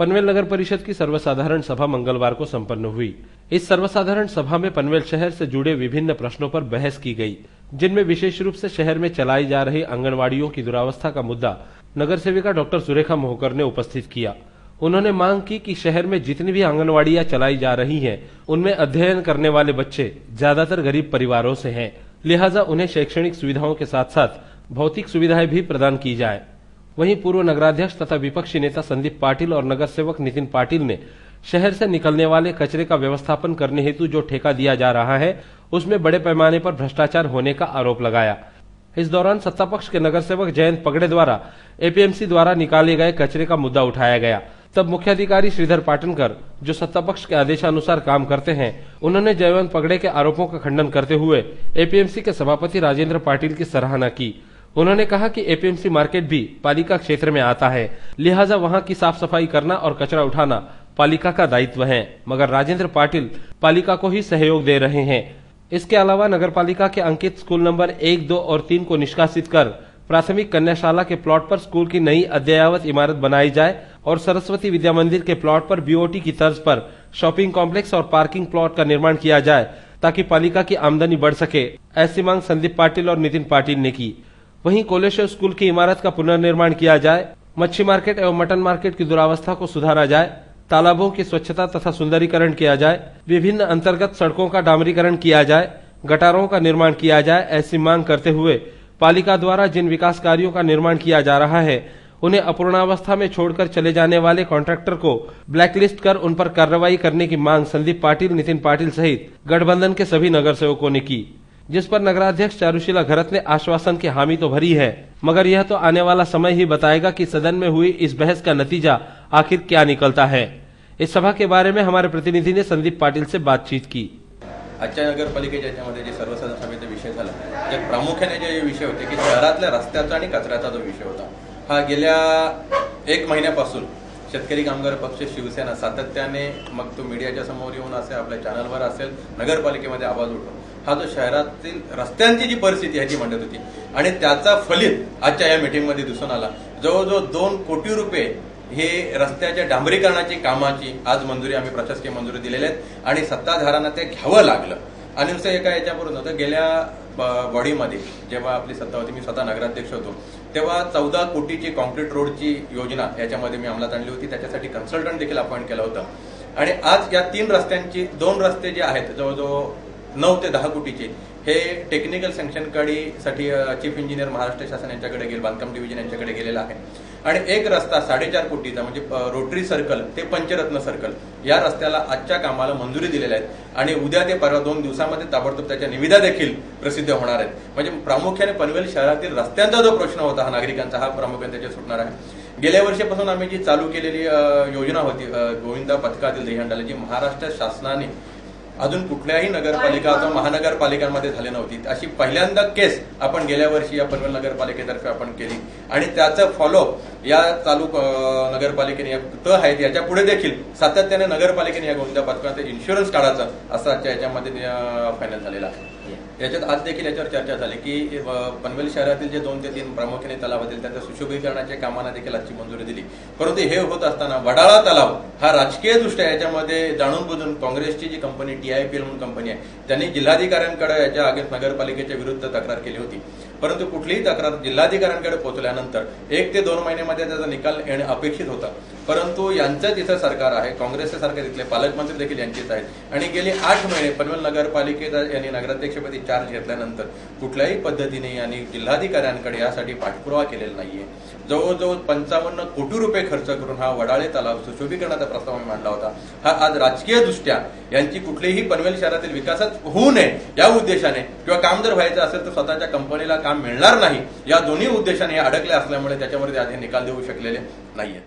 पनवेल नगर परिषद की सर्वसाधारण सभा मंगलवार को संपन्न हुई। इस सर्वसाधारण सभा में पनवेल शहर से जुड़े विभिन्न प्रश्नों पर बहस की गई, जिनमें विशेष रूप से शहर में चलाई जा रही आंगनवाड़ियों की दुरावस्था का मुद्दा नगर सेविका डॉक्टर सुरेखा मोहकर ने उपस्थित किया। उन्होंने मांग की कि शहर में जितनी भी आंगनवाड़ियां चलाई जा रही हैं, उनमें अध्ययन करने वाले बच्चे ज्यादातर गरीब परिवारों से हैं, लिहाजा उन्हें शैक्षणिक सुविधाओं के साथ साथ भौतिक सुविधाएं भी प्रदान की जाए। वहीं पूर्व नगराध्यक्ष तथा विपक्षी नेता संदीप पाटिल और नगर सेवक नितिन पाटिल ने शहर से निकलने वाले कचरे का व्यवस्थापन करने हेतु जो ठेका दिया जा रहा है, उसमें बड़े पैमाने पर भ्रष्टाचार होने का आरोप लगाया। इस दौरान सत्तापक्ष के नगर सेवक जयंत पगड़े द्वारा एपीएमसी द्वारा निकाले गए कचरे का मुद्दा उठाया गया। तब मुख्याधिकारी श्रीधर पाटनकर, जो सत्तापक्ष के आदेशानुसार काम करते हैं, उन्होंने जयवंत पगड़े के आरोपों का खंडन करते हुए एपीएमसी के सभापति राजेंद्र पाटिल की सराहना की। उन्होंने कहा कि एपीएमसी मार्केट भी पालिका क्षेत्र में आता है, लिहाजा वहां की साफ सफाई करना और कचरा उठाना पालिका का दायित्व है, मगर राजेंद्र पाटिल पालिका को ही सहयोग दे रहे हैं। इसके अलावा नगर पालिका के अंकित स्कूल नंबर 1, 2 और 3 को निष्कासित कर प्राथमिक कन्याशाला के प्लॉट पर स्कूल की नई अद्ययावत इमारत बनाई जाए और सरस्वती विद्या मंदिर के प्लॉट पर बीओटी की तर्ज पर शॉपिंग कॉम्प्लेक्स और पार्किंग प्लॉट का निर्माण किया जाए, ताकि पालिका की आमदनी बढ़ सके। ऐसी मांग संदीप पाटिल और नितिन पाटिल ने की। वहीं कोलेश्वर स्कूल की इमारत का पुनर्निर्माण किया जाए, मच्छी मार्केट एवं मटन मार्केट की दुरावस्था को सुधारा जाए, तालाबों की स्वच्छता तथा सुंदरीकरण किया जाए, विभिन्न अंतर्गत सड़कों का डामरीकरण किया जाए, गटारों का निर्माण किया जाए। ऐसी मांग करते हुए पालिका द्वारा जिन विकास कार्यों का निर्माण किया जा रहा है, उन्हें अपूर्णावस्था में छोड़कर चले जाने वाले कॉन्ट्रैक्टर को ब्लैकलिस्ट कर उन पर कार्रवाई करने की मांग संदीप पाटिल, नितिन पाटिल सहित गठबंधन के सभी नगर सेवकों ने की, जिस पर नगराध्यक्ष चारुशीला घरत ने आश्वासन की हामी तो भरी है, मगर यह तो आने वाला समय ही बताएगा कि सदन में हुई इस बहस का नतीजा आखिर क्या निकलता है। इस सभा के बारे में हमारे प्रतिनिधि ने संदीप पाटिल से बातचीत की। आजच्या नगरपालिकेच्या याच्यामध्ये जे सर्वसाधारण सभेचा विषय झाला, त्यात प्रामुख्याने जे विषय होते की शहरातल्या रस्त्याचा आणि कचऱ्याचा जो विषय होता, हा गेल्या 1 महिन्यापासून शेतकरी कामगार पक्ष शिवसेना सातत्याने, मग तो मीडियाच्या समोर येऊन असेल, आपल्या चॅनलवर असेल, नगरपालिकेमध्ये आवाज उठवून हा जो शहरातील रस्त्यांची जी परिस्थिती आहे ती मांडत होती आणि त्याचा फलित आजच्या या मीटिंगमध्ये दिसून आला। जवळजवळ 2 कोटी रुपये हे रस्त्याच्या डांबरीकरणाची कामाची आज मंजुरी, आम्ही प्रशासकीय मंजुरी दिलेल्या आहेत आणि सत्ताधाऱ्यांना ते घ्यावं लागलं। आणि नुसतं एका याच्यावरून होतं, गेल्या बॉडीमध्ये जेव्हा आपली सत्ता होती, मी स्वतः नगराध्यक्ष होतो, तेव्हा 14 कोटीची कॉन्क्रीट रोडची योजना याच्यामध्ये मी अंमलात आणली होती। त्याच्यासाठी कन्सल्टंट देखील अपॉइंट केलं होतं आणि आज या 3 रस्त्यांची 2 रस्ते जे आहेत जवळजवळ 9 ते 10 कोटीचे हे टेक्निकल सँक्शनसाठी चीफ इंजिनियर महाराष्ट्र शासन यांच्याकडे गेले, बांधकाम डिव्हिजन यांच्याकडे गेलेला आहे आणि एक रस्ता 4.5 कोटीचा म्हणजे रोटरी सर्कल ते पंचरत्न सर्कल या रस्त्याला आजच्या कामाला मंजुरी दिलेल्या आहेत आणि उद्या ते परवा 2 दिवसामध्ये ताबडतोब त्याच्या निविदा देखील प्रसिद्ध होणार आहेत। म्हणजे प्रामुख्याने पनवेल शहरातील रस्त्यांचा जो प्रश्न होता हा नागरिकांचा, हा प्रामुख्याने त्याचे सुटणार आहे। गेल्या वर्षीपासून आम्ही जी चालू केलेली योजना होती गोविंदा पथकातील दहीहंडाला, जी महाराष्ट्र शासनाने अजून कुठल्याही नगरपालिका अथवा महानगरपालिकांमध्ये झाली नव्हती, अशी पहिल्यांदा केस आपण गेल्या वर्षी या पनवेल नगरपालिकेतर्फे आपण केली आणि त्याचं फॉलोअप या चालू नगरपालिकेने त आहेत याच्या पुढे देखील सातत्याने नगरपालिकेने या गोविंदा पथकाचा इन्शुरन्स काढायचा असं आजच्या याच्यामध्ये फायनल झालेलं आहे। याच्यात आज देखील याच्यावर चर्चा झाली की पनवेल शहरातील जे 2 ते 3 प्रामुख्याने तलाव होतील त्यांच्या सुशोभीकरणाच्या कामांना देखील आजची मंजुरी दिली। परंतु हे होत असताना वडाळा तलाव हा राजकीय दृष्ट्या याच्यामध्ये जाणून बुजून काँग्रेसची जी कंपनी TIPL म्हणून कंपनी आहे, त्यांनी जिल्हाधिकाऱ्यांकडे याच्या अगेन्स्ट नगरपालिकेच्या विरुद्ध तक्रार केली होती, परंतु कुठलीही तक्रार जिल्हाधिकाऱ्यांकडे पोहोचल्यानंतर 1 ते 2 महिन्यामध्ये त्याचा निकाल येणे अपेक्षित होता। परंतु यांचं तिथं सरकार आहे, काँग्रेसचे सरकार, तिथले पालकमंत्री देखील यांचेच आहेत आणि गेली 8 महिने पनवेल नगरपालिकेचा यांनी नगराध्यक्षपदी चार्ज घेतल्यानंतर कुठल्याही पद्धतीने यांनी जिल्हाधिकाऱ्यांकडे यासाठी पाठपुरावा केलेला नाहीये। जवळजवळ 55 कोटी रुपये खर्च करून हा वडाळे तलाव सुशोभीकरणाचा प्रस्ताव मांडला होता। हा आज राजकीय दृष्ट्या यांची कुठलीही पनवेल शहरातील विकासात होऊ नये या उद्देशाने किंवा काम जर व्हायचं असेल तर स्वतःच्या कंपनीला काम मिळणार नाही या दोन्ही उद्देशाने अडकले असल्यामुळे त्याच्यावर निकाल देऊ शकलेले नाहीये।